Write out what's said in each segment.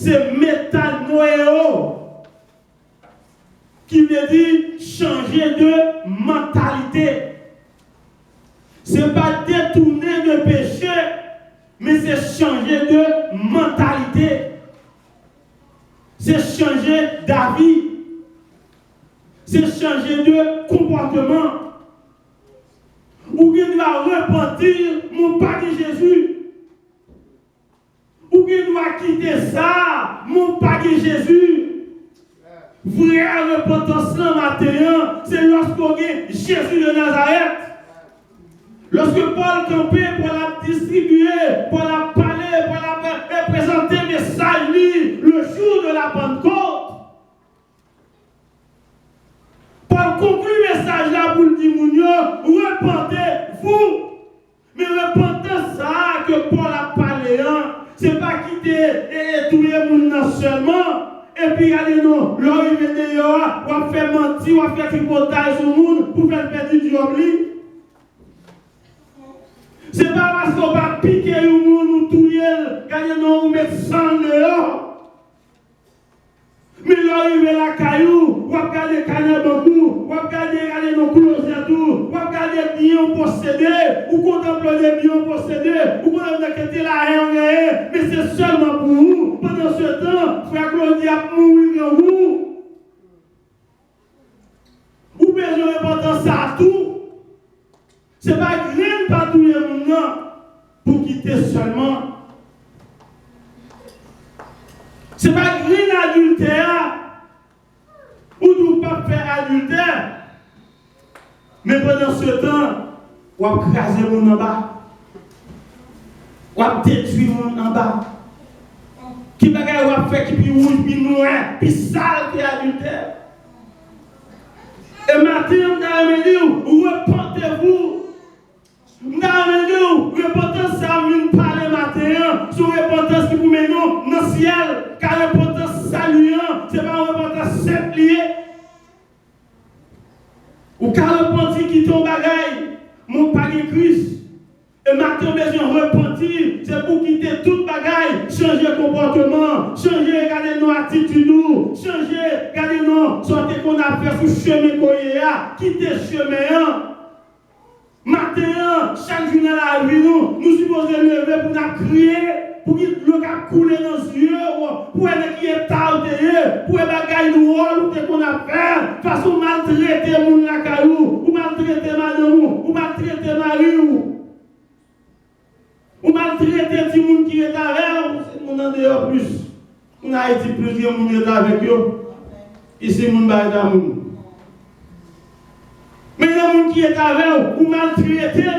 c'est métanoéo, qui veut dire changer de mentalité. Ce n'est pas détourner de péché, mais c'est changer de mentalité. C'est changer d'avis. C'est changer de comportement. Ou qu'il doit repentir, mon pas de Jésus. Ou qu'il doit quitter ça, mon pas de Jésus. Vraie repentance là matin, c'est lorsqu'on est Jésus de Nazareth. Lorsque Paul campait pour la distribuer, pour la parler, pour la présenter le message le jour de la Pentecôte, Paul conclut le message là pour le dire, repentez-vous. Mais repentez ça que Paul a parlé, ce n'est pas quitter et tout le monde seulement. Et puis, regardez-nous, l'arrivée de Yoa, on va faire mentir, on va faire tripotage sur le monde pour faire perdre du job. Ce n'est pas parce qu'on va piquer le monde ou tout le monde, regardez-nous, on met 100 dehors. Mais l'arrivée la caillou, on va regarder canard beaucoup, on va regarder nos closettes, on va regarder bien possédés, ou contempler les biens possédés, ou contempler la haine, mais c'est seulement pour vous. Pendant ce temps, frère Claudie a mouru en vous. Ou bien je repense ça à tout. Ce n'est pas rien par tous les monde pour quitter seulement. Ce n'est pas rien adultère. Ou ne pas faire adultère. Mais pendant ce temps, on va craser le monde en bas. On va détruire le monde en bas. Qui bagaille va faire qui puis rouge, puis noir, puis sale qui adultère. Et maintenant, on a amené repentez-vous. On a amené repentance, ça vient parler matin, sur repentance qui vous mène dans le ciel, car repentance saluant, c'est pas repentance simple. Ou car repentir qui tombe bagaille, mon pari Christ. Et maintenant, besoin de repentir, c'est pour quitter toute bagaille, changer comportement, changer, regarder nos attitudes, changer, regarder nos sorties qu'on a fait sur le chemin qu'on y a, quitter le chemin. Maintenant, chaque jour dans la vie, nous supposons lever pour nous crier, pour que le gars coule dans nos yeux, pour qu'il y ait tardé, pour que les bagailles nous roulent, pour qu'on a fait, façon maltraiter les gens la caillou, ou maltraiter madame, ou maltraiter Marie. Ou maltraiter les gens qui sont avec c'est mon en dehors plus. On a été plus de gens qui sont avec eux. Ici, mon bail d'amour. Mais les gens qui sont avec eux, ou maltraiter,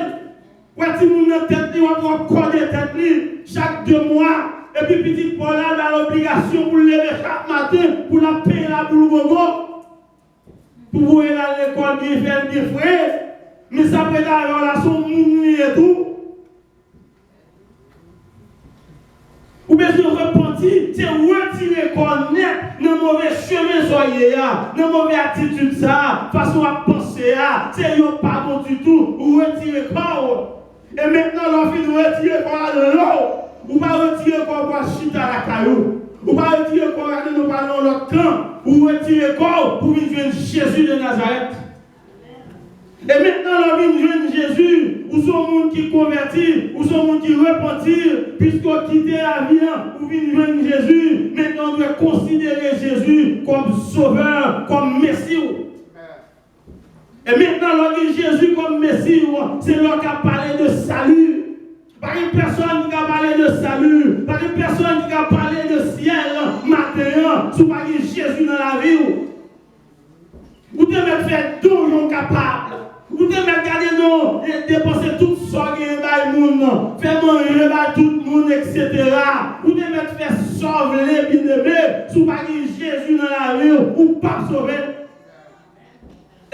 ou si mon en tête, ou encore corps de tête, chaque 2 mois, et puis petit Paul a l'obligation pour lever chaque matin, pour la payer la boule gogo, pour vous aller à l'école, bien faire des frais, mais ça peut être la relation mouni et tout. Ou bien se repentir, c'est retirer qu'on est dans le mauvais chemin, soyez là, dans la mauvaise attitude, ça, façon à penser, c'est pas bon du tout, ou retirer corps. Et maintenant, l'on finit de retirer corps de l'eau, ou pas retirer corps pour chita à la caillou, ou pas retirer corps, nous parlons l'autre temps, ou retirer corps pour venir Jésus de Nazareth. Et maintenant, l'on vient de Jésus, ou son monde qui convertit, ou son monde qui repentit, puisqu'on quitte la vie, ou vient de Jésus. Maintenant, on doit considérer Jésus comme sauveur, comme Messie. Et maintenant, l'on dit Jésus comme Messie, c'est l'on qui a parlé de salut. Pas une personne qui a parlé de salut, pas une personne qui a parlé de ciel, matin, sous pas Jésus dans la vie. Vous devez faire donjon capable. Vous devez garder nous et dépenser toutes sortes de monde, faire manger tout le monde, etc. Vous devez faire sauver les bien-aimés, sous pas Jésus dans la vie, ou pas sauver.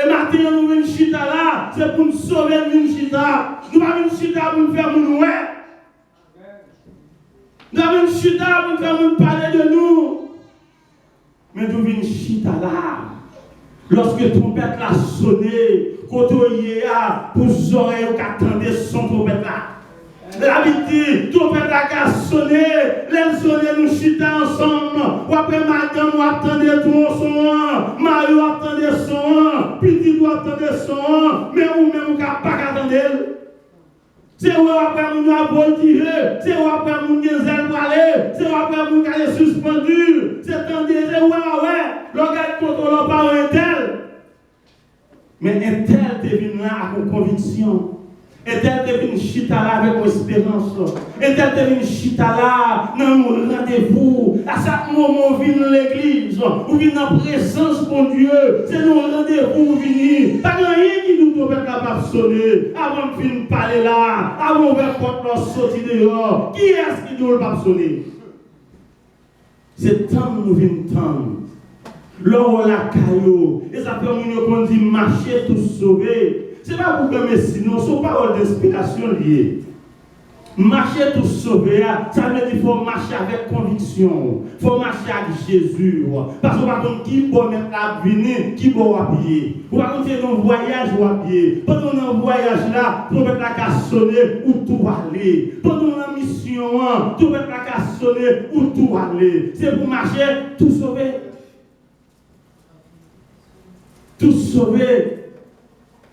Et maintenant, nous venons chita là, c'est pour nous sauver une chita. Nous avons une chita pour nous faire nous ouais. Nous avons une chita pour nous faire nous parler de nous. Mais nous venons chita là. Lorsque trompette l'a sonné, quand on y est pour les oreilles qui attendaient son trompette là. L'habitude, trompette là qui a sonné, les sonné nous chita ensemble. maman attendait ton son, Mario attendait son, petit doigt attendait son, mais ou même ou pas attendre. C'est où après mon a voltigé, c'est où après mon zèle parler, c'est où après mon est suspendu, c'est où ouais, le gars contrôle pas un tel. Mais un tel devine là avec conviction. Et tel devine chita là avec espérance. Et tel devine chita là dans un rendez-vous. À chaque moment, on vient dans l'église. On vient dans la présence de Dieu. C'est nos rendez-vous venir. Pas rien qui nous doit pas sonner. Avant de finir parler là. Avant de faire notre sortie dehors. Qui est-ce qui doit pas sonner? C'est temps nous venons temps. L'or la caillou. Et ça fait qu'on dit marcher tout sauver. Ce n'est pas pour que sinon, ce n'est pas paroles d'inspiration liées. Marcher tout sauver, ça veut dire qu'il faut marcher avec conviction. Il faut marcher avec Jésus. Parce que par contre, qui peut mettre la venir, qui peut appuyer. Par contre, c'est un voyage ou appuyer. Pendant un voyage là, pour mettre la casse sonner ou tout aller. Pendant la mission, pour mettre la casse sonner ou tout aller. C'est pour marcher tout sauver. Tout sauver.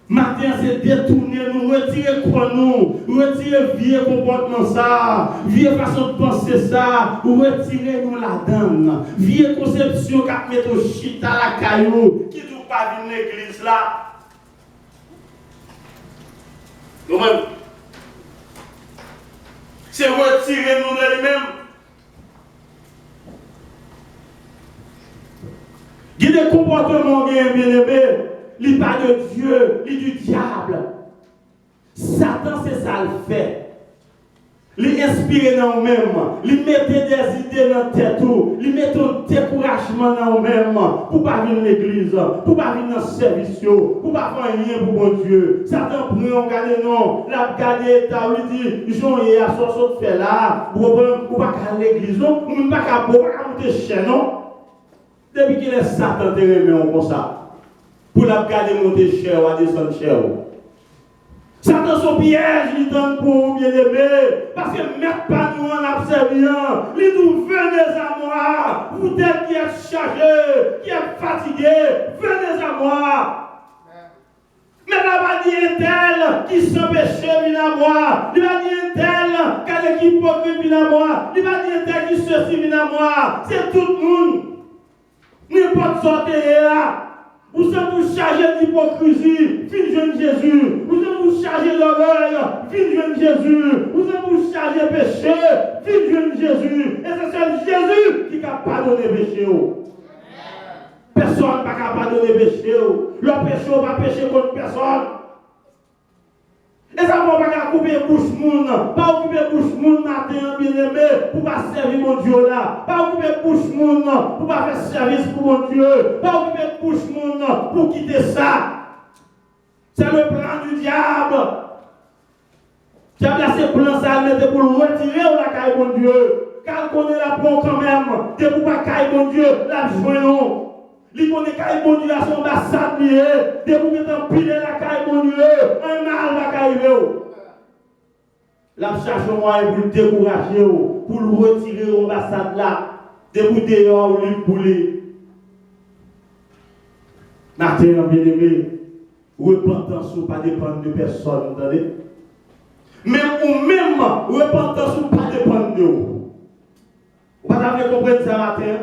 Matin, c'est détourner, nous retirer quoi nous, retirer vieux comportement ça, vieux façon de penser ça, retirer nous la donne, vieux conception qui met au chita la caillou, qui ne pas venir l'église là. C'est retirer nous de lui-même. Il y a des comportements bien aimés. Il pas de Dieu, il du diable. Satan, c'est ça le fait. Il inspire dans nous-mêmes, il met des idées dans la tête, il met un découragement dans nous-mêmes pour ne pas venir à l'église, pour ne pas venir dans le service, pour ne pas faire rien pour mon Dieu. Satan prend, regarde non, la garder, il dit, Jean, il y a ce fait là, pour ne pas aller à l'église, non, nous ne pouvons pas monter chez nous. Depuis qu'il est Satan, il est comme ça. Pour la garder monter cher ou à descendre cher. Satan son piège, il donne pour bien aimé. Parce que mettre pas nous en observant. Il nous venez à moi. Vous êtes qui êtes chargés, qui êtes fatigués, venez à moi. Mais la va dire tel qui s'empêche vient à moi. Il va dire tel qui a l'équipe vient à moi. Il va dire tel qui ceci vient à moi. C'est tout le monde. N'importe sortir là. Vous êtes tous chargés d'hypocrisie, fin jeune Jésus. Vous êtes tous chargés d'orgueil, fin jeune Jésus. Vous êtes tous chargés de péché, fin jeune Jésus. Et c'est seul Jésus qui n'a pas donné péché. Personne n'a pas donné péché. Le péché n'a pas péché contre personne. Et ça ne va pas couper bouche moun, pas occuper bouche moun matin bien aimé pour pas servir mon Dieu là, pas occuper bouche moun pour pas faire service pour mon Dieu, pas occuper bouche moun pour quitter ça. C'est le plan du diable. Tu as placé plan ça pour le retirer ou la caille mon Dieu. Car on est là pour quand même, de pour pas caille mon Dieu, la joignons. Li connaît caille bon Dieu à son ambassade lié, de vous mettre piler la caille bon Dieu, un mal va arriver. La cherche moyen pour le décourager, pour le retirer de l'ambassade là, de vous dehors ou lui pouler. Matin, bien-aimé, repentance ou pas dépendre de personne, vous entendez? Même ou même, repentance ou pas dépendre de vous. Vous avez compris ça matin?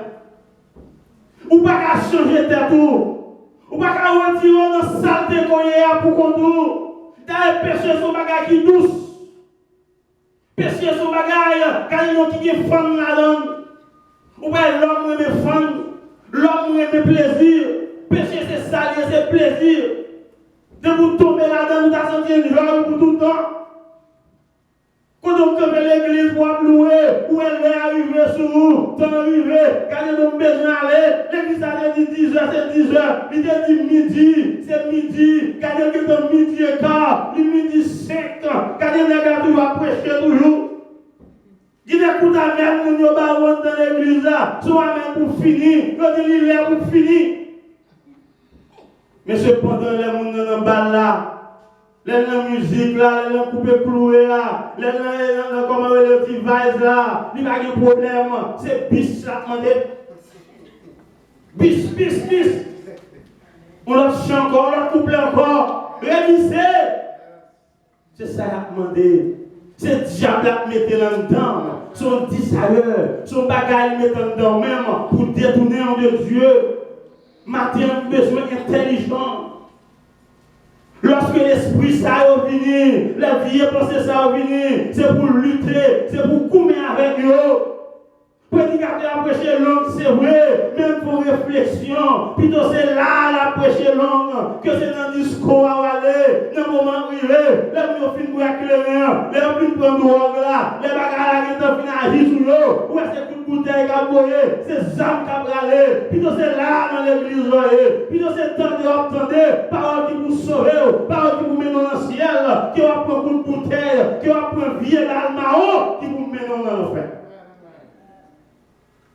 Ou pas changer tête tout. Ou pas retirer dans saleté qu'on y a pour qu'on tout. D'ailleurs, péché son bagage qui douce. Péché son bagage, quand il y a qui est femme là-dedans. Ou pas l'homme aime femme, l'homme aime plaisir. Péché c'est salier, c'est plaisir. De vous tomber là-dedans, vous avez senti une joie pour tout le temps. Quand on tombe l'église pour louer, où elle est arrivée sur vous, t'en arrivé, quand elle a besoin d'aller, l'église a dit 10h, c'est 10h, il a dit midi, c'est midi, quand elle est midi et quart, il midi 5, quand elle est tu vas prêcher toujours. Il écoute à même nous dans l'église là, soit même pour finir, quand il est pour finir. Mais cependant, les gens dans le bal là, la musique là, les coupé cloué là, les comment le petit vase là, il n'y a pas de problème, c'est bis là, Bis. On l'a chanté encore, on l'a couplé encore. Révisez. C'est ça qu'il a demandé. C'est le diable qui mettait là-dedans. Son dissailleur, son bagage mettait là-dedans même pour détourner de Dieu. Matin, besoin intelligent. Lorsque l'esprit ça est venu, la vie pensée ça est venu, c'est pour lutter, c'est pour coumer avec eux. Prédicateur a prêché langue, c'est vrai, même pour réflexion. Plutôt c'est là la prêcher langue, que c'est dans le discours à aller, dans le moment où il est, là où il pour éclairer, là où il prend drogue là, les bagages qui sont finis à agir sur eux, où est-ce que toute bouteille qui a boyé, c'est âmes qui a bralé. Plutôt c'est là dans l'église, plutôt c'est temps de attendre, parole qui vous sauve, parole qui vous met dans le ciel, qui va prendre une bouteille, qui va prendre vieux d'Almao, qui vous met dans l'enfer.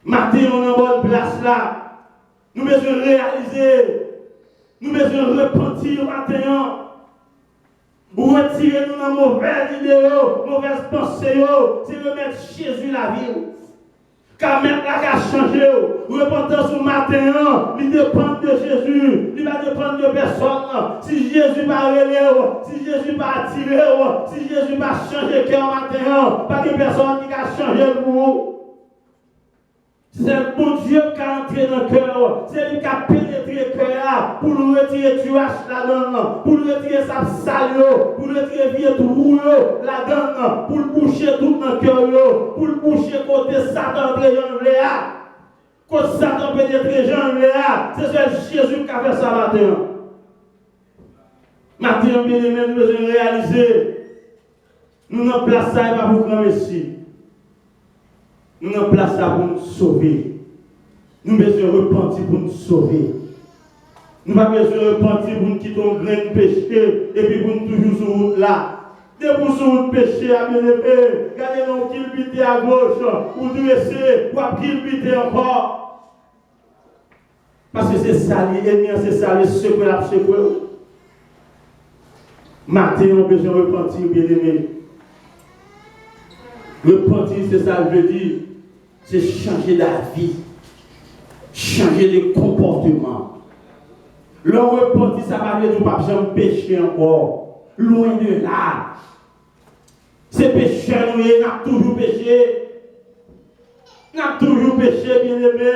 Matin, on est en bonne place là. Nous devons réaliser. Nous devons repentir matin. Ou retirer nous dans mauvaise idée, mauvaise pensée. C'est remettre Jésus la vie. Car maintenant, il a changé. Repentance au matin, il dépend de Jésus. Il va dépendre de personne. Si Jésus va relève, si Jésus va attirer, si Jésus va changer le cœur matin, pas de personne qui va changer pour vous. C'est le bon Dieu qui a entré dans le cœur. C'est lui qui a pénétré le cœur pour nous retirer du hache la donne, pour nous retirer sa salle, pour nous retirer vieux tout la donne, pour le boucher tout dans le cœur, pour le boucher côté Satan entre Jean Léa. Côté Satan pénétrer Jean Léa, c'est Jésus qui a fait ça matin. Matin, bien aimé, nous devons réaliser. Nous n'avons place ça et pas pour grand Messie. Nous avons place ça pour nous sauver. Nous besoin de repentir pour nous sauver. Nous n'avons pas besoin de repentir pour nous quitter un grain de péché et puis pour nous toujours sur route là. Dès que vous sur route péché à bien aimé, regardez nous kilbiter à gauche, ou dresser, ou kilbiter encore. Parce que c'est ça, l'ennemi, c'est ça, le secret, la secret. Matin, nous avons besoin de repentir, bien aimé. Repentir, c'est ça que je veux dire. C'est changer d'avis, changer de comportement. Le repentir, ça va dire que nous ne pouvons pas pécher encore. Loin de là. C'est péché, nous avons toujours péché. Nous avons toujours péché, bien aimé.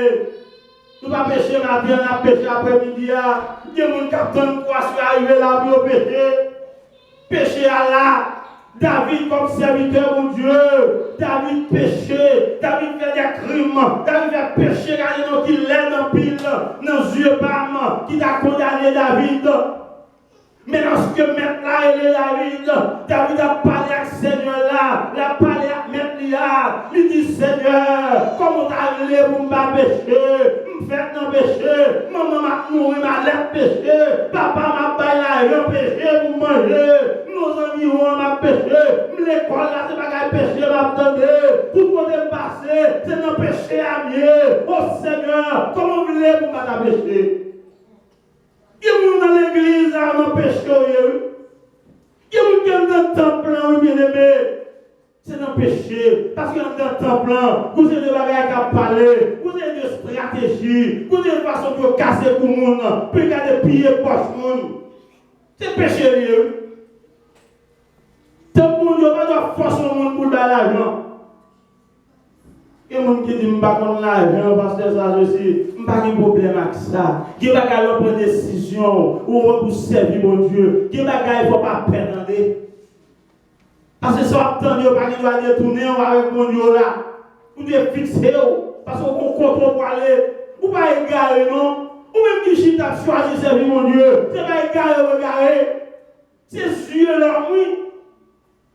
Nous ne pouvons pas pécher matin, nous avons péché après-midi. Il y a des gens qui attendent quoi si arriver là pour pécher. Péché à là. David comme serviteur de Dieu, David péché, David fait des crimes, David fait péché, regardez qui l'aide en pile, dans les yeux bam, qui t'a condamné David. Mais lorsque maintenant il est David a parlé avec le Seigneur là, il a parlé avec maintenant là, il dit Seigneur, comment t'as allé pour me pécher, me faire non péché, maman m'a nourri, m'a l'air péché, papa m'a baillé un péché pour manger, nos amis m'a péché, l'école là c'est pas qu'un péché m'a donné, tout le monde est passé, c'est un péché à mieux, oh Seigneur, comment vous voulez pour me pécher? Il y a dans l'église à un péché. Il y a dans le temple, bien aimé. C'est un péché. Parce que dans le temple, vous avez des bagages à parler, vous avez des stratégies, vous avez des façons de casser pour le monde, pour garder piller pour le monde. C'est péché. C'est pour nous, on va forcer le monde pour donner l'argent. Et les gens qui disent que je ne sais pas l'argent, parce que ça, je sais, je n'ai pas de problème avec ça. Il y a des gens qui prennent des décisions pour servir mon Dieu. Il y a des gens qui ne faut pas perdre. Parce que si on attend, il n'y a pas de doit détourner avec mon Dieu là. Vous devez fixer, parce qu'on contrôle pour aller. Vous ne pouvez pas égarer, non? Ou même qui chita choisi de servir mon Dieu. Ce n'est pas égarer. C'est Dieu là, oui.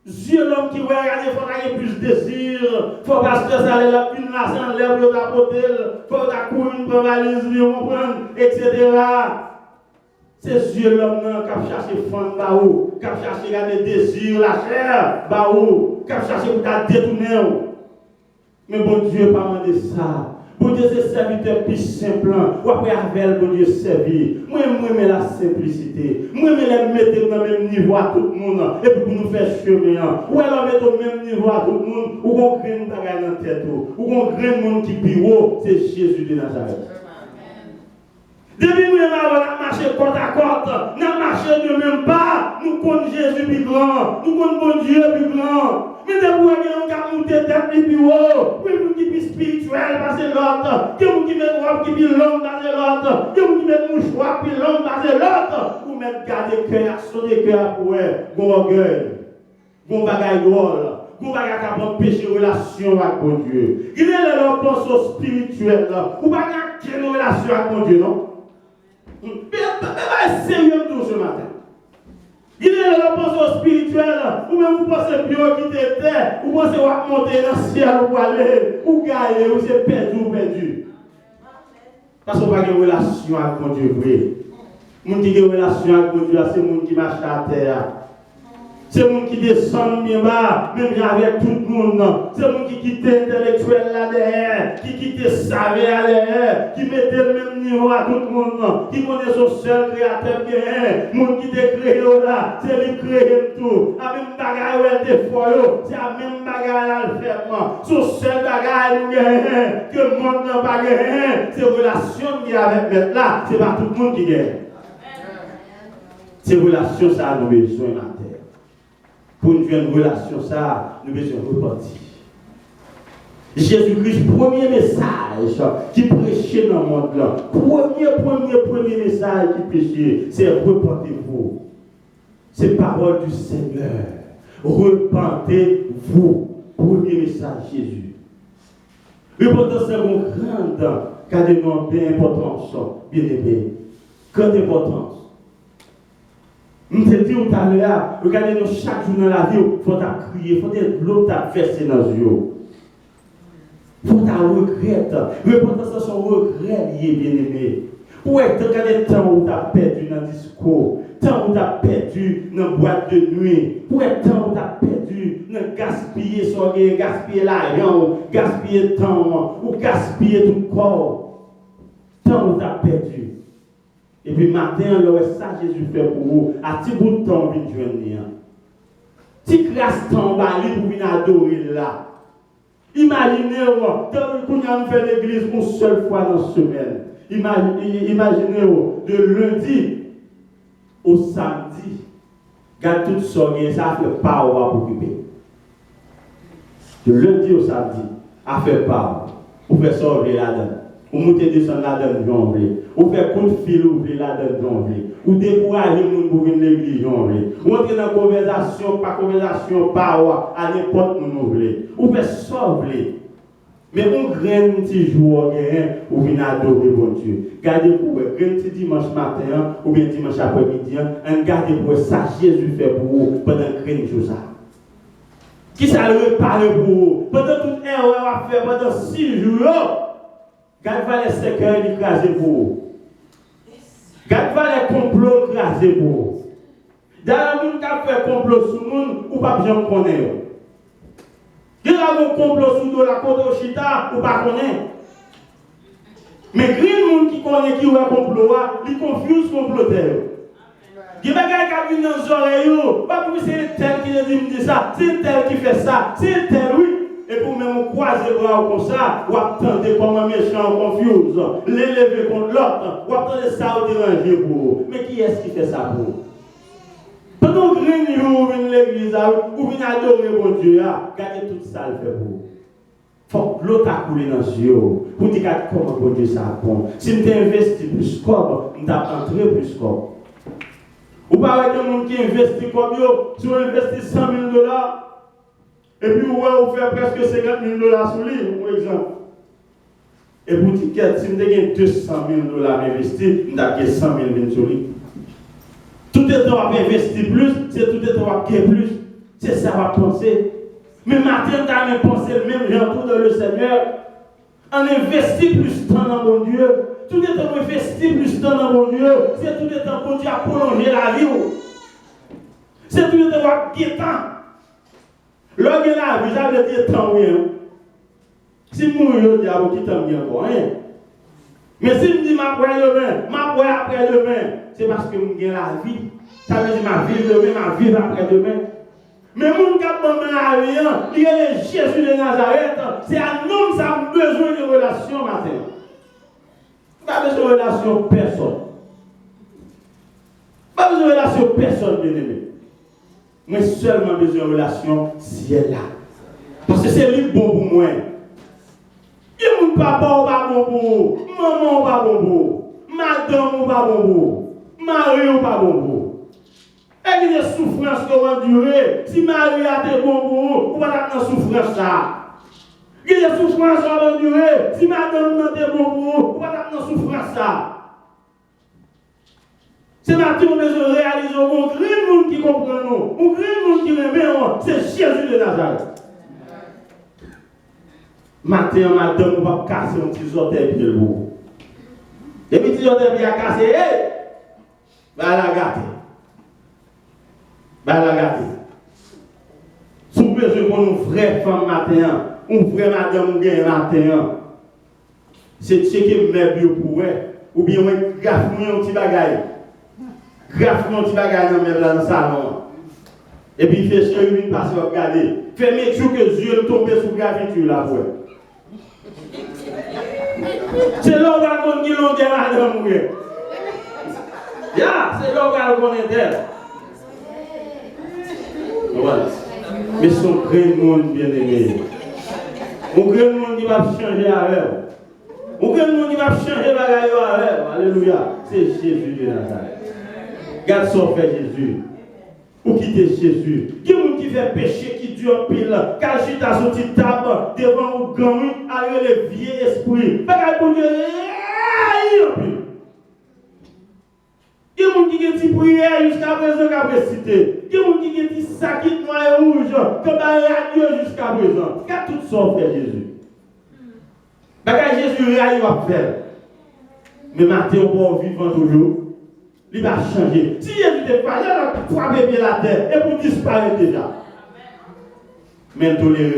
Dieu l'homme qui va regarder, il faut qu'il plus de désir. Il faut parce que ça allait la pile là, ça enlève le tapoter. Il faut que courir une valise, etc. C'est Dieu l'homme qui a cherché fond baou, qui a cherché des désirs, la chair, baou, qui a cherché pour ta détourner. Mais bon Dieu, pas demandé ça. Bon Dieu, c'est serviteur plus simple. Ou après, avec bon Dieu, servir. Moi, j'aime la simplicité. Moi, j'aime mettre dans le même niveau à tout le monde. Et puis, pour nous faire chemin. Ou alors, mettre au même niveau à tout le monde. Ou qu'on crée une bagaille dans la tête. Ou qu'on crée un monde qui est haut. C'est Jésus de Nazareth. Depuis nous avons marché côte à côte, nous avons marché de même pas, nous connaissons Jésus plus grand, nous connaissons bon Dieu plus grand. Mais depuis nous avons monté tête plus haut, nous qui est spirituel passer l'autre, nous qui met robe qui est longue passer l'autre, nous qui met mouchoir qui est long passer l'autre, ou mettre garder cœur, sonner cœur pour bon orgueil, bon bagaille drôle. Vous ne pouvez pas empêcher relation avec mon Dieu. Il est là pensée spirituelle. Vous ne pouvez pas quelle relation avec mon Dieu, non? Mais sérieux tout ce matin. Il est là pensée spirituelle. Ou même vous pensez bien quitter terre. Vous pensez que vous monter dans le ciel ou aller, ou gagner, ou c'est perdu ou perdu. Parce qu'on n'a pas de relation avec mon Dieu. Les gens qui ont une relation avec mon Dieu, c'est les gens qui marchent à terre. C'est les gens qui descendent bien bas, même avec tout le monde. C'est les gens qui quittent l'intellectuel là derrière, qui quittent savent là derrière, qui mettent le même niveau à tout le monde, qui connaissent son seul créateur bien. Les gens qui ont créé là, c'est lui qui créent tout. La même bagaille où elle est folle, c'est la même bagaille à le faire. Son seul bagaille que le monde n'a pas gagné, c'est la relation qu'il y a avec mettre là, c'est pas tout le monde qui gagne. Ces relations, ça a nos besoins dans la terre. Pour une relation, ça, nous besoin de repentir. Jésus-Christ, premier message qui prêchait dans le monde là, premier message qui prêchait, c'est repentez-vous. C'est parole du Seigneur. Repentez-vous. Premier message, Jésus. Repentance, c'est une grande, car des noms d'importance, bien aimé. Grande importance. Nous te disons tout à l'heure, regardez-nous chaque jour dans la vie, il faut crier, il faut être l'autre à verser dans les yeux. Il faut regretter. Repentance, c'est son regret lié, bien aimé. Pour être dans le temps où tu as perdu dans le discours, temps où tu as perdu dans la boîte de nuit, pour être temps où tu as perdu dans gaspiller son gain, gaspiller l'argent, gaspiller le temps, ou gaspiller tout le corps. Temps où tu as perdu. Et puis matin, là, ça Jésus fait pour vous, à petit bout de temps, vous venez joindre. Si classe temps, vous venez adorer là. Imaginez-vous, quand vous fait l'église une seule fois dans la semaine. Imaginez-vous, de lundi au samedi, garde tout ça, ça fait pas pour occuper. De lundi au samedi, à faire pas. Vous faites ça, là-dedans. Vous montez descendre là-dedans, vous faites coup de fil, ouvrir là-dedans, vous découragez les gens pour venir l'église, vous entrez dans la conversation, pas à n'importe où vous voulez. Vous faites ça, mais on graine un petit jour, vous venez adorer mon Dieu. Gardez-vous, graine petit dimanche matin, ou bien dimanche après-midi, gardez-vous ça, Jésus fait pour vous pendant graine jour ça. Qui ça le parle pour vous? Pendant toute erreur à faire, pendant 6 jours, Gade va les séquelles écraser pour vous. Gade va les complots écraser pour vous. Dans le monde qui a fait complot sur le monde, ou pas bien connaître. Il y a un complot sur la côte Chita, ou pas connaître. Mais les gens qui connaissent qui ont complot, ils confusent le comploteur. Il y a des gens qui viennent dans les oreilles, pas pour c'est tel qui dit ça, c'est tel qui fait ça, c'est tel, oui. Et pour même croiser les bras comme ça, ou attendre comme un méchant confuse, l'élever contre l'autre, ou attendre ça au déranger pour vous. Mais qui est-ce qui fait ça pour vous? Pendant que vous venez à l'église, vous venez adorer mon Dieu, regardez tout ça le fait pour vous. Il faut que l'autre a coulé dans les yeux, pour dire comment mon Dieu ça bon. Si vous investi plus comme, vous avez entré plus comme. Vous parlez de gens qui investit comme vous, si vous investissez $100 000, et puis vous faites presque $50 000 sur lui, par exemple. Et pour dire si vous avez $200 000 investis, vous avez 100 000 sur lui. Tout est temps à investir plus, c'est tout est temps à gagner plus. C'est ça à penser. Mais maintenant, tu as pensé le même genre dans le Seigneur. On investit plus de temps dans mon Dieu. Tout est temps à investir plus de temps dans mon Dieu. C'est tout est temps pour Dieu à prolonger la vie. C'est tout est temps à gagner temps. L'homme est là, vous avez dit tant rien. Si vous mourrez, vous avez dit tant bien encore rien. Mais si vous dites ma poêle demain, ma poêle après-demain, c'est parce que vous avez la vie. Ça veut dire ma vie demain, ma vie après-demain. Mais mon cap dans la vie, il y a Jésus de Nazareth. C'est un homme qui a besoin de relation matin. Pas besoin de relation personne. Pas besoin de relation personne, bien-aimé. Mais seulement besoin de relation ciel là. Parce que c'est lui bon pour moi. Et mon papa ou pas bon pour vous, maman ou pas bon pour vous, madame ou pas bon pour vous, mari ou pas bon pour vous. Et il y a des souffrances qui vont durer. Si mari a été bon pour vous, vous ne pouvez pas dans souffrance là. Il y a des souffrances qui vont durer. Si madame n'a été bon pour vous, vous ne pouvez pas dans souffrance là. C'est maintenant qu'on a besoin de réaliser un grand monde qui comprend nous, un grand monde qui aime, c'est Jésus de Nazareth. Matin, madame, on va casser un petit orteil de vous. Et puis, petit orteil bien cassé, hey! Va la gâter. Va la gâter. Si vous besoin d'une vraie femme matin, une vraie madame matin, c'est checker mes bio pour elle, ou bien on graffe un petit bagage. Graffe un petit bagage dans le salon. Et puis, il fait chérie, une passe à regarder. Fait mettre que les yeux tombent sur la graviture là pour elle. C'est là qu'on dit l'on dit madame. C'est là qu'on est d'elle. Voilà. Mais son grand monde bien aimé. Un grand monde qui va changer avec. Un grand monde qui va changer avec. Alléluia. C'est Jésus de Nazareth. Regarde ce que fait Jésus. Ou quitter Jésus. Qui est qui fait péché, qui dure pile, car je suis à son petit table devant un grand, avec le vieux esprit. Pas pour Dieu, qui est qui a dit prière jusqu'à présent, qu'après cité. Qui est qui a dit saquit noir et rouge, que à Dieu jusqu'à présent. Car tout ça fait Jésus. Bagage Jésus, il va faire. Mais maintenant, on va vivre toujours. Il va changer. Si Jésus n'est pas là, il va frapper la terre et pour disparaître déjà. Mais il tolère,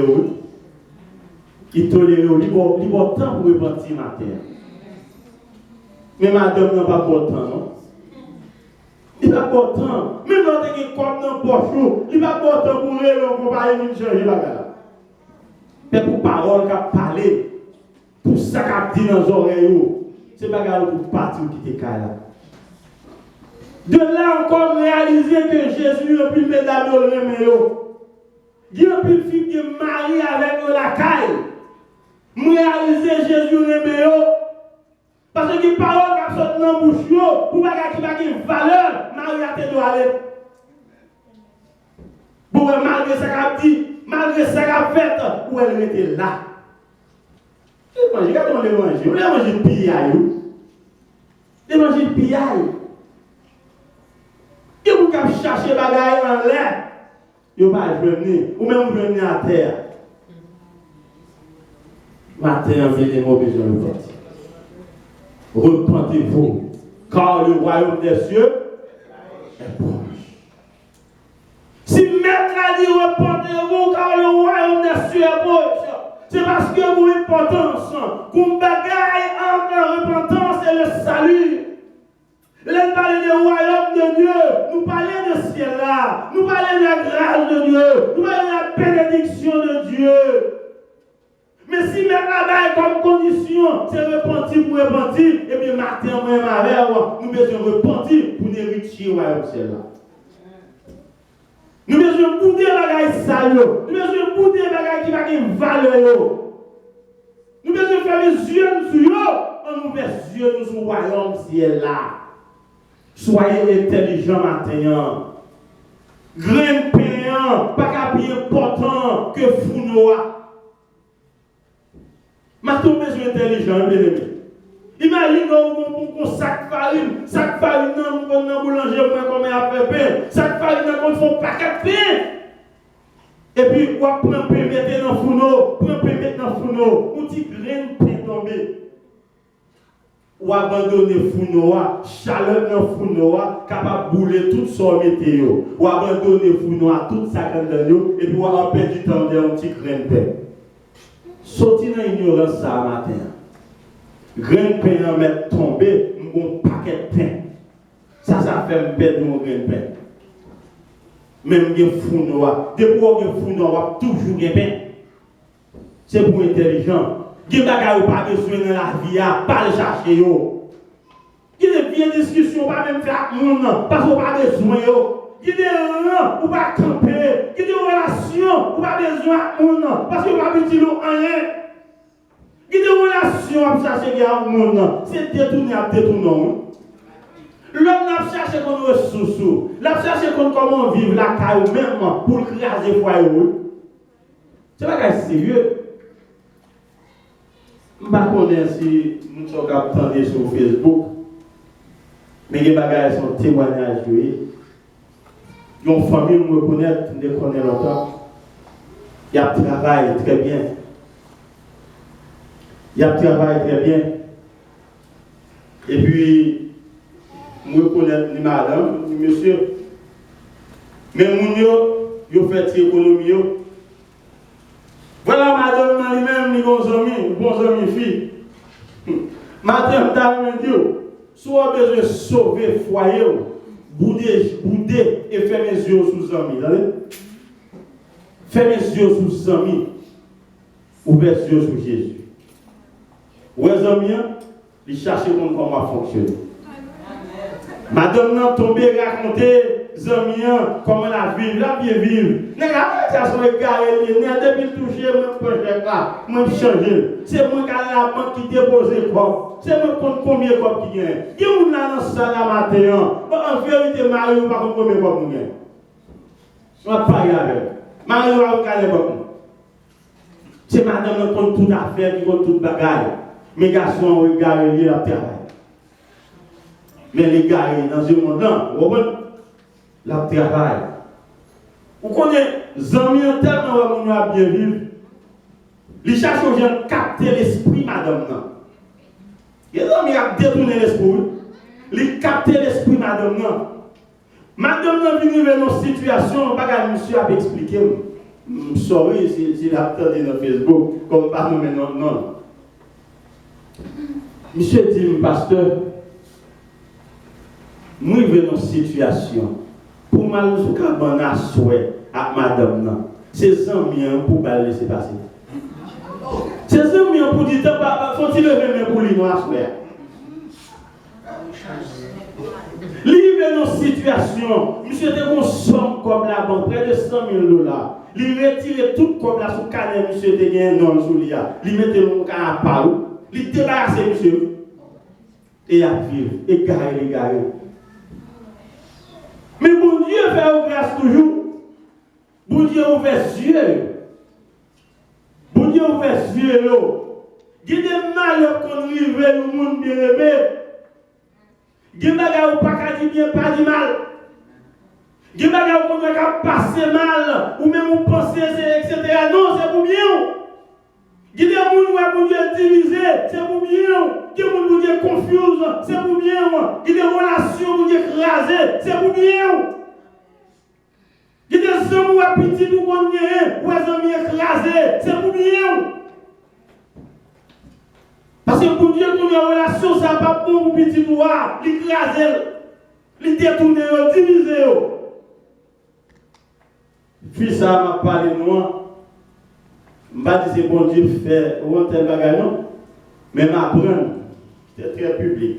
il tolère, il va temps pour repentir matin. Mais madame n'a pas de temps, non? Il n'a pas de temps. Même quand il y a comme dans le poche, il n'a pas de temps pour le changer la gare. Mais pour parole qu'il a parlé, pour ça qu'il a dit dans les oreilles, c'est pas grave pour partir qui te caille là. De là encore réaliser que Jésus a pu le mesdames au reméo. Il a pu le fils de Marie avec la caille. Réaliser Jésus au reméo. Parce que les paroles qui sortent dans la bouche, pour ne pas qu'il valeur, Marie a été aller. Pour malgré ce qu'elle a dit, malgré ce qu'elle a fait, où elle était là. Regardez l'évangile. L'évangile pillaille. L'évangile pillaille. Et vous pouvez chercher des bagailles en l'air. Vous ne pouvez pas venir. Ou même venir à terre. Matin, venez-moi besoin de repentir. Repentez-vous. Car le royaume des cieux est proche. Si maître a dit repentez-vous, car le royaume des cieux est proche. C'est parce que vous repentance. Qu'on bagaille en repentance et le salut. Nous parlons du royaume de Dieu, nous parlons de ciel là, nous parlons de la grâce de Dieu, nous parlons de la bénédiction de Dieu. Mais si maintenant comme condition, c'est repentir pour repentir, et bien matin, moi et ma mère, nous devons repentir pour nous hériter au royaume ciel là. Nous devons bouder les bagages sales, nous devons bouder les bagages qui n'ont pas de valeur. Nous devons faire les yeux sur eux, on ouvre les yeux sur le royaume ciel là. Soyez intelligents matin. Grain payant, pas plus important que Founoa. Matin, on besoin intelligent, bien aimé. Imagine un sac farine dans le boulanger, comme il a fait pain. Sac farine dans le fond, paquet de pain. Et puis, on prend le pain, mettez dans le fourneau, prend le pain, mettez dans le fourneau. On dit grain de pain tombé. Ou abandonner Founoa, chaleur dans Founoa, capable de bouler toute son météo. Ou abandonner Founoa, toute sa grandeur, et puis on va perdre du temps dans un petit grain de pain. Sortir dans l'ignorance ça matin. Grain de pain en mettre tomber, un paquet de pain. Ça fait me perdre mon grain de pain. Même les Founoa, depuis qu'on a Founoa, toujours des pain. C'est pour intelligent. Qui bagaille pas besoin dans la vie, pas le chercher yo. vieilles discussions, pas même faire avec monde, parce qu'on n'a pas besoin. Il y a des rangs, ou pas camper. Il y a des relations, ou pas besoin avec monde, parce qu'on n'a pas besoin de rien. Il y a des relations à chercher avec monde, c'est détourner à détourner. L'homme n'a cherché qu'on ressources, l'a cherché comment vivre la caille même pour craser le foyer. C'est pas sérieux. Je ne sais pas si nous sommes capables sur Facebook, mais les bagages sont témoignages. Ils ont famille me reconnaître, me connaît longtemps. Il y a travail très bien. Il y a travail très bien. Et puis, je reconnais ni madame, ni monsieur. Mais mon yo fait économie. Voilà madame lui-même, ni bons amis filles. Madame t'a dit, soit besoin de sauver le foyer, bouder et fermer les yeux sous les amis. Fermer les yeux sous les amis, ouvrir les yeux sur Jésus. Ou les amis, ils cherchent comment fonctionner. Madame n'a tombé raconter les amis comment la vie vivre. N'est-ce pas ça sont égarés, depuis toucher mon projet là, moi changer. C'est moi qui a la banque qui dépose quoi. C'est moi compte combien de quoi qui gagne. Il y a une là dans ça la matin. En vérité Mario pas combien de quoi qui gagne. On va pas y aller. Mario va regarder beaucoup. C'est madame qui compte toute affaire, qui compte toute bagaille. Mes garçons regardent lié la travail. Mais les gars, dans ce monde-là, vous comprenez? La travail. Vous connaissez, les amis tellement bien vivre. Les cherchent aux gens à capter l'esprit, madame. Les amis ont détourné l'esprit. Ils captent l'esprit, madame. Madame vient dans une situation, monsieur a expliqué. Sorry si la entendu dans Facebook, comme pas nous maintenant, non. Monsieur dit, pasteur, moi, je vais dans une situation pour mal sous cabane à souhait à madame. C'est amis pour ne laisser passer. C'est amis pour dire, faut-il lever pour lui à souhait. Il est dans une situation, monsieur te consomme comme la banque, près de 100 000 $. Il retire tout comme la sous canne, monsieur te gagne non sous l'IA. Il mette le cas à part, il débarrasse monsieur. Et à vivre, égaré. Mais bon Dieu fait grâce toujours. Bon Dieu ouvre les yeux. Bon Dieu ouvre les yeux. Il y a des malheurs qu'on arrive le monde bien aimé. Il y a des bagages pas qu'à dire bien, pas dit mal. Il y a des bagages qu'on a passé mal, ou même on pense, etc. Non, c'est pour bien. Il y a des gens qui sont divisés, c'est pour bien. Il y a des gens qui sont confus, c'est pour bien. Il y a des relations qui sont écrasées, c'est pour bien. Il y a des hommes qui sont petits, ou des amis écrasés, c'est pour bien. Parce que pour Dieu, pour une relation, ça n'est pas bon pour petit noir, l'écraser, les détourner, diviser. Puis ça m'a parlé de moi. Je ne vais pas dire que c'est bon Dieu fait ou un tel bagage, non. Mais m'apprendre, c'était très public.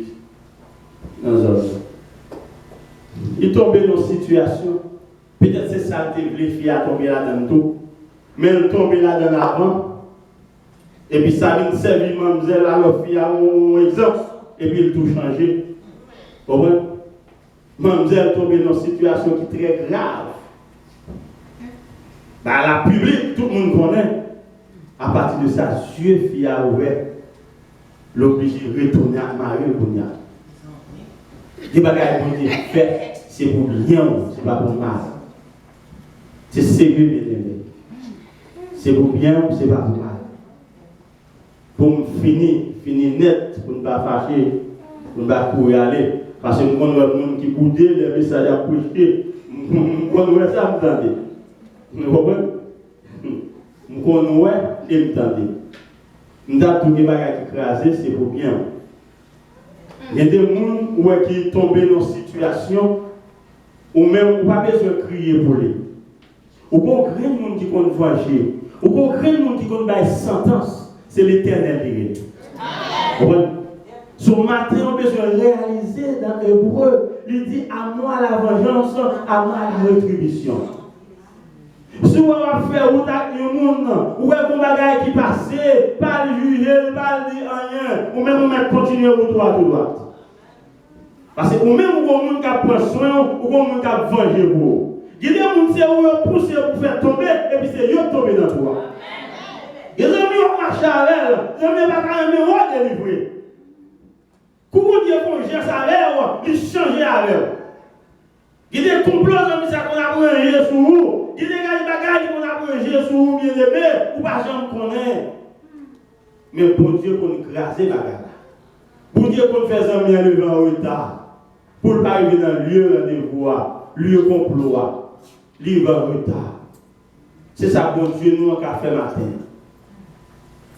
Il tombait dans une situation, peut-être c'est ça que les filles a tombé là-dedans tout, mais elle tombait là-dedans avant. Et puis ça vient servir mademoiselle à leur fille à un exemple, et puis il tout changé. Vous comprenez? Mademoiselle tombée dans une situation qui est très grave. Dans la public, tout le monde connaît. À partir de ça, Dieu fille a ouvert, l'obligé de retourner à Marie le Bounia. Les bagages qu'on dit fait, c'est pour bien, c'est pas pour mal. C'est sérieux, mes amis. C'est pour bien, c'est pas pour mal. Pour finir net, pour ne pas fâcher, pour ne pas courir aller. Parce que nous avons des gens qui boudent les messages à prêcher. Nous avons ça, vous entendez. Vous comprenez? Nous avons et vous entendez. Nous avons tout les bagages qui crasent, c'est pour bien. Il y a des gens qui tombent dans une situation où même pas besoin de crier pour lui. Ou qu'on crée des gens qui vont voyager. Ou qu'on crée des gens qui vont faire sentence. C'est l'Éternel qui est. Son matin, on peut se réaliser dans l'hébreu. Il dit à moi la vengeance, à moi la rétribution. Si on va faire ou t'as un monde, ou est bon bagage qui passe, pas le juger, pas le dire rien, ou même on va continuer au droit tout droit. Parce que ou même on monde qui prend soin, ou on monde qui venger pour. Il y a des gens qui ont poussé pour faire tomber, et puis c'est eux qui tombent dans toi. Les amis ont marché avec elle, les amis n'ont pas même délivrer. Comment Dieu font geste avec elle, ils changent avec elle. Il y a des complots qu'on a pris sur vous. Il y a des bagages qu'on a pris sur vous, bien aimé, ou pas jamais connaître. Mais pour Dieu qu'on écrase les bagages. Pour Dieu qu'on fait un bien lever en retard. Pour ne pas arriver dans le lieu de voix, lieu complot, livre en retard. C'est ça, bon Dieu, nous, on a fait matin.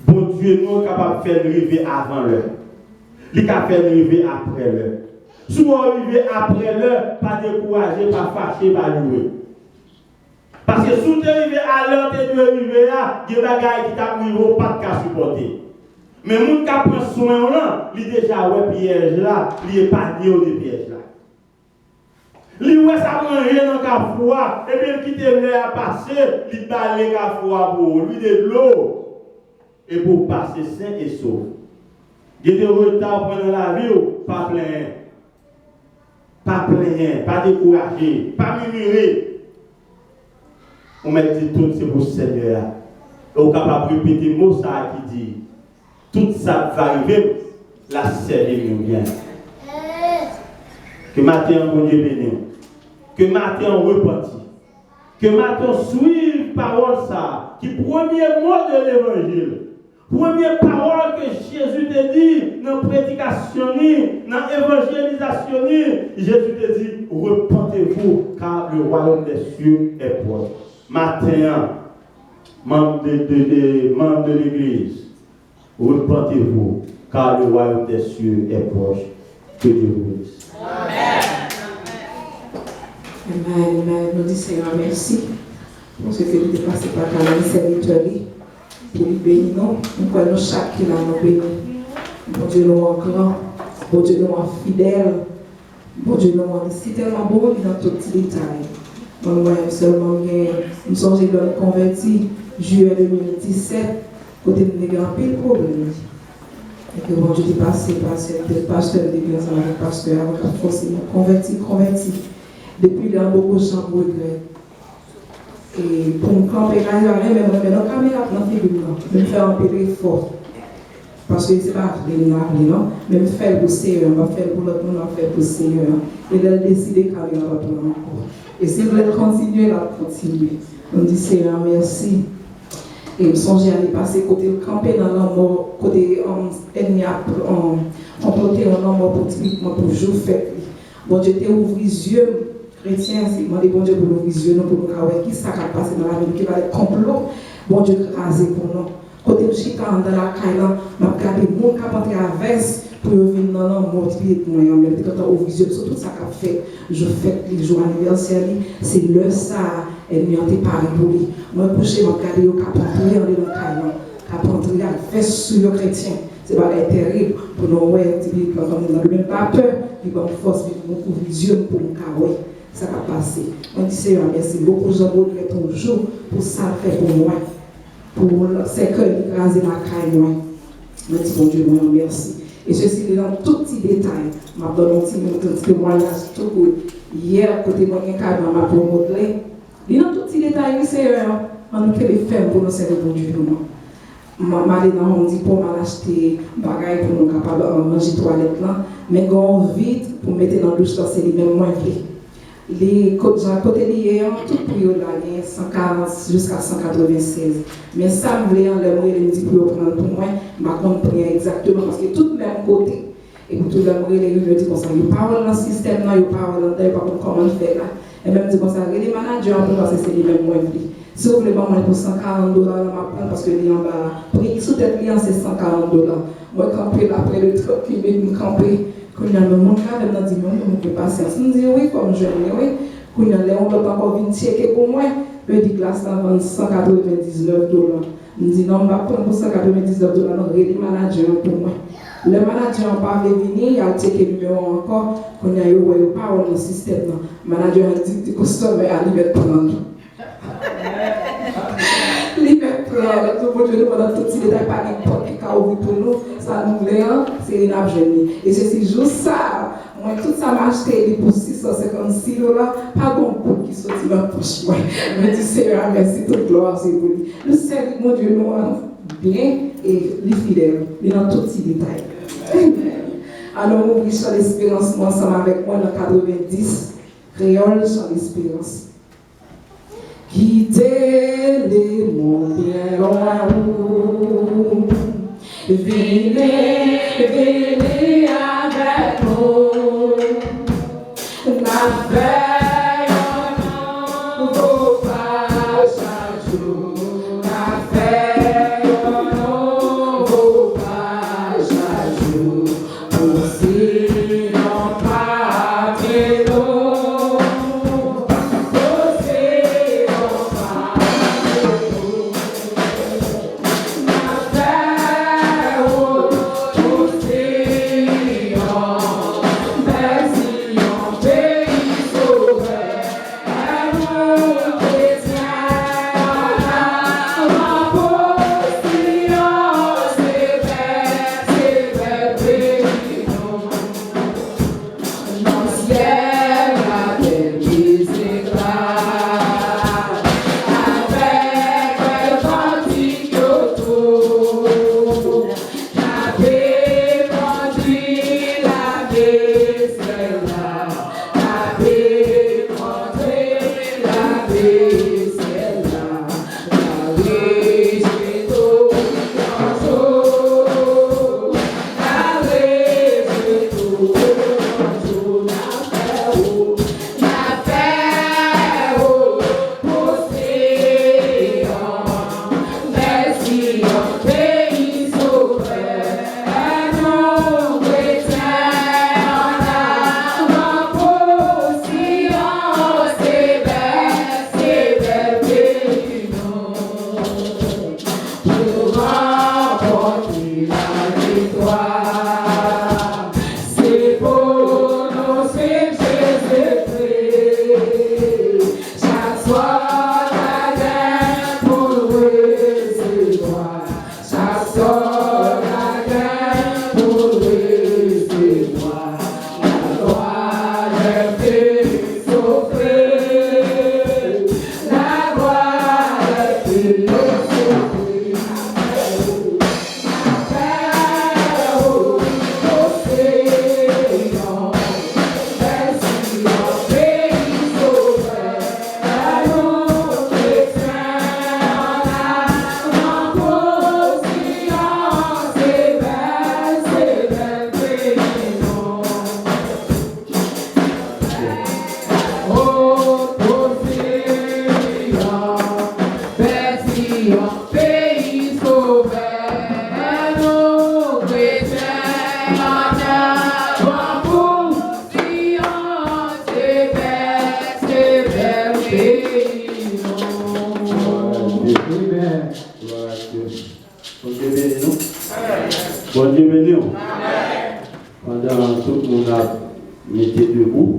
Bon Dieu, nous, on est capable de faire arriver avant l'heure. Il a fait arriver après l'heure. Si vous arrivez après l'heure, pas décourager, pas fâcher, pas louer. Parce que si vous arrivez à l'heure, vous arrivez là, il y a des bagages qui t'arrivent, pas de cas supporter. Mais les gens qui prennent soin là, ils déjà ouais piège là, ils épargnent des pièges là. Ils ouais ça manger dans la foi, et bien quitter l'air à passer, ils balayer la foi pour lui de l'eau et pour passer sain et sauf. Il y a des retards pendant la vie, pas plein. Pas plaigner, pas décourager, pas murmurer. On met tout c'est pour le Seigneur. Et on est capable de répéter le mot ça qui dit tout ça va arriver, la servir bien. Que matin on Dieu béni. Que matin on repentit. Que matin suive parole ça, qui premier mot de l'évangile. Première parole que Jésus te dit dans la prédication, dans l'évangélisation, Jésus te dit, repentez-vous car le royaume des cieux est proche. Matin, membres de l'église, repentez-vous car le royaume des cieux est proche. Que Dieu vous bénisse. Amen. Amen. Nous disons Seigneur merci pour ce que tu es passé par ta serviteur. Pour lui bénir, nous prenons chaque qui l'a nous béni. Bon Dieu, nous en grand, bon Dieu, nous en fidèle, bon Dieu, nous en si tellement beau dans tout petit détail. Moi, seulement, nous sommes convertis juillet 2017, côté de nous avons pile problème. Et que bon Dieu, tu passé par le pasteur de l'église, le pasteur, avec la force, converti. Depuis là, beaucoup de gens regrettent. Et pour me camper là, il y a rien, mais maintenant, quand il y a plein de figures, je me fais un peu fort. Parce que ce n'est pas les noirs, non? Mais je fais pour le Seigneur, je vais faire pour l'autre, je vais faire pour le Seigneur. Et là, je décide quand il y a l'autre encore. Et si vous voulez continuer, là, continuer. On dit Seigneur, merci. Et je songe à aller passer côté camper dans l'amour, côté ennemi, on planter un amour pour typiquement pour jour fait. Bon Dieu, tu ouvres les yeux. Chrétiens, c'est demander bon Dieu pour nous visionner, pour nous voir qui ça va passer dans la vie, qui va être complot, bon Dieu craser pour nous. Côté de Chicago, dans la caille, je vais regarder les gens qui ont entré à Vest pour venir dans le monde, mais quand on visionne, tout ça qu'a fait, je fais les jours anniversaires, c'est le ça, elle m'a été parlé pour lui. Moi, couché, je vais regarder les gens qui ont entré dans la caille, qui ont entré à Vest sur les chrétiens. C'est pas terrible pour nous, quand on n'a même pas peur, il va nous forcer, nous visionner pour nous carrer. Ça va passer. On dit Seigneur, merci beaucoup, je vous remercie toujours pour ça faire pour moi. Pour ces cœurs écraser la caille, moi. Je dis bon Dieu, moi, merci. Et ceci dans tout petit détail. Je vais donner un petit témoignage tout cool. Hier, côté moi, il y a un cadre, pour modeler. Et dans tout petit détail, Seigneur, on nous fait faire pour nous servir bon Dieu. On dit pour m'acheter des bagages pour nous capables de manger toilette là. Mais quand on vite pour mettre dans la douche, c'est les mêmes moins vite. Les côté lié, tout prix là, 140 jusqu'à 196. Mais ça, je voulais me dire pour prendre pour moi, je ne comprends pas exactement parce que tout le même côté. Et pour tout le monde, les gens disent comme ça, ils parlent dans le système, ils parlent dans le temps, ils parlent comment faire là. Et même disent comme ça, les managers, parce que c'est les mêmes moins. Si vous voulez pas pour $140, je vais prendre parce que les prix sous tête client c'est $140. Moi, camper après le truc qui me camper. Quand il y a le monde qui a dit, on peut passer. On dit oui, comme je dis oui. Quand il y a le monde qui a encore venir checker pour moi, je dis que là, ça vend $199. Je dis non, je ne vais pas prendre pour $199, non, les managers pour moi. Le manager n'a pas venu, il a checké le numéro encore, qu'on a eu pas dans le système. Le manager a dit que c'est à lui prendre. Lui prendre, tout le monde pendant tout ce détail, pas n'importe qui a ouvert pour nous, ça nous l'est, c'est une abgénie. Et c'est juste ça. Moi, tout ça m'a acheté pour 656 $, pas bon pour qui sortit dans la poche. Je me dis, Seigneur, merci, toute gloire, c'est pour lui. Le Seigneur, mon Dieu, nous bien et les fidèles, mais dans tous ces détails. Alors, on oublie sur l'espérance, moi, ensemble avec moi, dans 90, créole sur l'espérance. Quittez les monts bien loin, venez, venez avec nous, la veille en vos pas chaque jour, la veille en vos pas chaque jour, pour si l'on pas très long, pour si l'on pas très long, la veille pour si on merci on pays sauveur, amour chrétien, ma postillon, c'est belle pays, dans le ciel, la terre qui s'éclate, avec un cantique autour, la paix conduit la vaisselle, la paix conduit la vaisselle, la régie tout en jour, la régie tout en jour, la paix pour Sion, merci en pays sauveur, non chrétien, en avant pour Sion, c'est belle pays, non, pour remporter la victoire, c'est pour nous, c'est Jésus-Christ, chaque soir la gagne pour recevoir, chaque soir la gagne pour recevoir, la gloire est souffrir, la gloire est souffrir. Pays sauveur, nous chrétiens, en avant pour Sion, c'est belle pays, Amen. Gloire à Dieu. Bon Dieu béni nous. Bon Dieu béni nous. Pendant tout le monde a mis debout,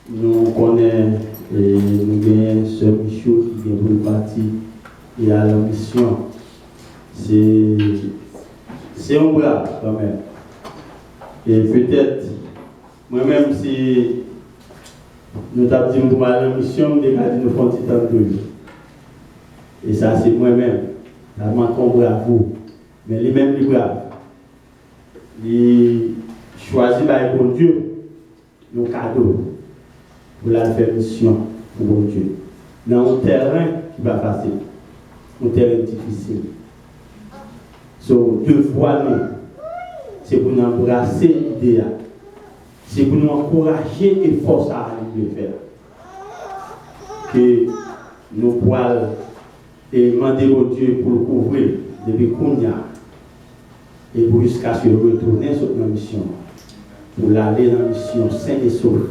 nous connaissons et nous gagnons ce Michaud qui est pour partie et à la mission. C'est un bras quand même. Et peut-être, moi-même, si nous avons dit que nous allons à la mission, nous avons dit nous faisons petit temps de et ça, c'est moi-même. Ça m'a bravo. Mais les mêmes les braves. Ils choisissent par bon Dieu nos cadeaux pour la faire mission pour bon Dieu. Dans un terrain qui va passer, un terrain difficile. So, deux fois, c'est pour nous embrasser l'idée. C'est pour nous encourager et forcer à aller le faire. Que nous pouvons et demander au Dieu pour le couvrir depuis Kounia et pour jusqu'à ce retourner sur notre mission. Pour aller dans la mission sain et sauf.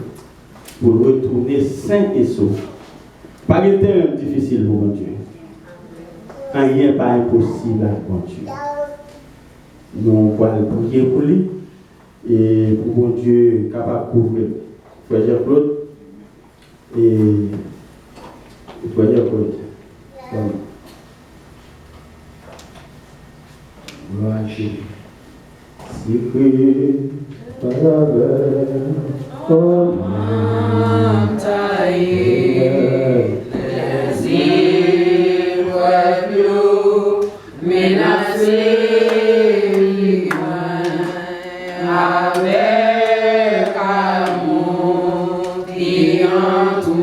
Pour retourner sain et sauf. Pas de terrain difficile pour mon Dieu. Rien n'est pas impossible avec mon Dieu. Nous allons prier pour lui et pour mon Dieu capable de couvrir. Frère Jean-Claude et Frère Jean-Claude. Gloire à Dieu. Secret, avec amour qui entoure-moi.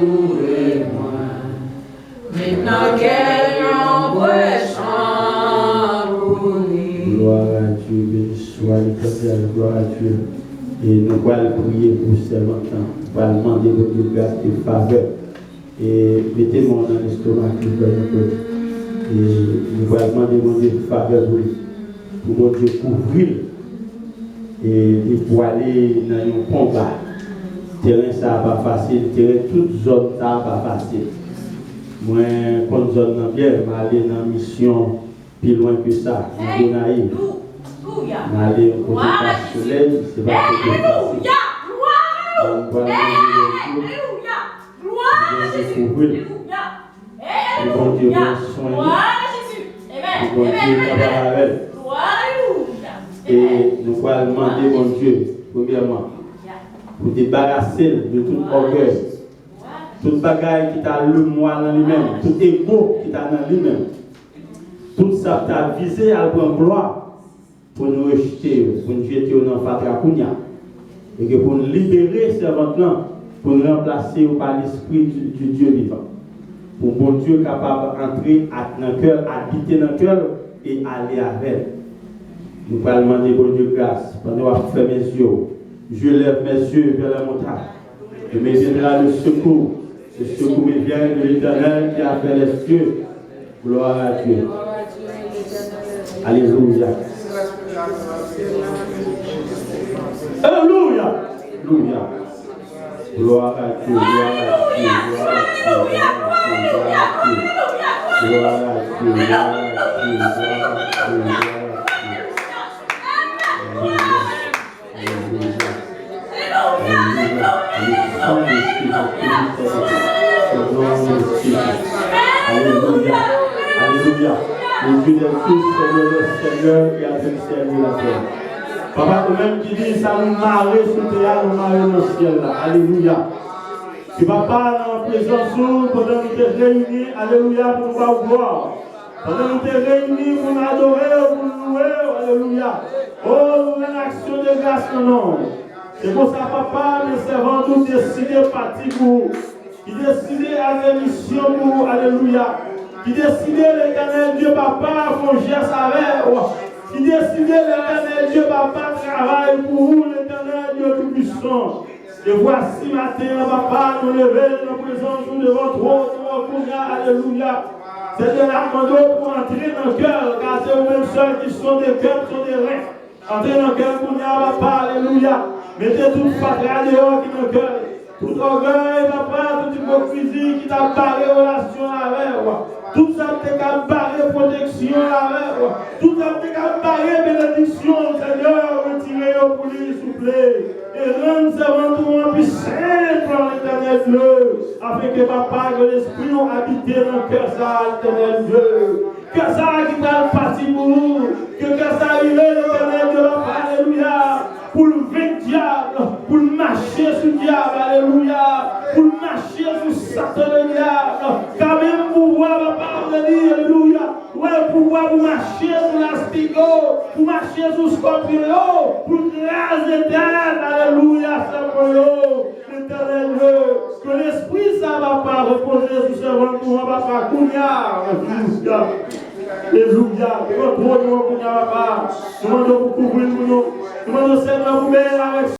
Maintenant qu'elle envoie chant pour nous. Gloire à Dieu, béni soit l'Éternel, gloire à Dieu. Et nous allons prier pour ce matin. Nous allons demander votre grâce et faveur. Et mettez-moi dans l'estomac, et nous allons demander mon Dieu de faveur pour lui. Pour mon Dieu couvrir. Et pour aller dans un combat. Terrain ça va pas facile, terrain toute zone ça va pas facile. Moi, quand zone dans bien, je vais aller dans une mission plus loin que ça. Je vais aller au côté du soleil, c'est pas facile. Alléluia! Gloire à Jésus! Alléluia! Bon Dieu, gloire à Jésus! Amen! Bon Dieu, et nous allons demander, mon Dieu, premièrement, pour débarrasser de tout orgueil, toute bagaille qui t'a le moi dans lui-même, tout égo qui t'a dans lui-même, tout ça t'a visé à prendre gloire pour nous rejeter, pour nous jeter dans le Fatrakunya, et que pour nous libérer ces vents-là, pour nous remplacer par l'esprit du Dieu vivant. Pour mon Dieu capable d'entrer dans le cœur, habiter dans le cœur et aller avec. Nous allons demander pour Dieu grâce. Pendant que je ferme mes yeux, je lève mes yeux vers la montagne. Je me viendra le secours. Le secours me vient de l'Éternel qui a fait les cieux. Gloire à Dieu. Alléluia. Alléluia. Alléluia. Gloire à Dieu. Gloire à Dieu. Gloire à Dieu. Gloire à Dieu. Alléluia. Alléluia. Le Dieu des fils, c'est le Seigneur qui a fait le ciel et la terre. Papa, toi-même qui dit, ça nous marie sous le théâtre, nous marie dans le ciel là. Alléluia. Tu vas pas dans la présence pendant que nous sommes réunis. Alléluia, pour nous voir. Pendant que nous sommes réunis pour nous adorer, pour nous louer. Alléluia. Oh, une action de grâce, non. C'est pour ça, papa, mes servants, nous décidons de partir pour. Qui décident à la mission pour. Alléluia. Qui décident l'Éternel Dieu, papa, qu'on geste avec. Qui décident l'Éternel Dieu, papa, travaille pour vous, l'Éternel Dieu tout-puissant. Et voici matin, papa, nous lever dans la présence de votre trône, alléluia. C'est de la demande pour entrer dans le cœur, car c'est vous-même seuls qui sont des cœurs, qui sont des reins. Entrez dans le cœur pour nous, papa, alléluia. Mettez toute fatras dehors qui est dans le cœur. Tout orgueil, papa, toute hypocrisie qui t'a barré relation avec moi. Tout ça t'a barré protection avec moi. Tout ça t'a barré bénédiction, Seigneur, retirez-le pour lui, s'il vous plaît. Et rendre servant pour moi plus simple en l'éternel Dieu, afin que papa, que l'esprit habite dans le cœur, ça, l'éternel Dieu. Que ça qui va partir pour nous, que ça il est l'éternel Dieu, alléluia. Pour le vaincre diable, pour marcher sur le diable, alléluia. Pour marcher sur Satan le diable. Car même pouvoir, papa, alléluia. Ouais, pouvoir pour marcher sur l'astigo, pour marcher sur le scorpion, pour craser terre, alléluia, c'est l'éternel Dieu. Que l'esprit, ça va pas reposer sur ce ventre pour papa, Kounia, alléluia. Alléluia. Que votre rôle, Kounia, papa. Nous demandons pour couvrir nous. Nous demandons, Seigneur, vous avec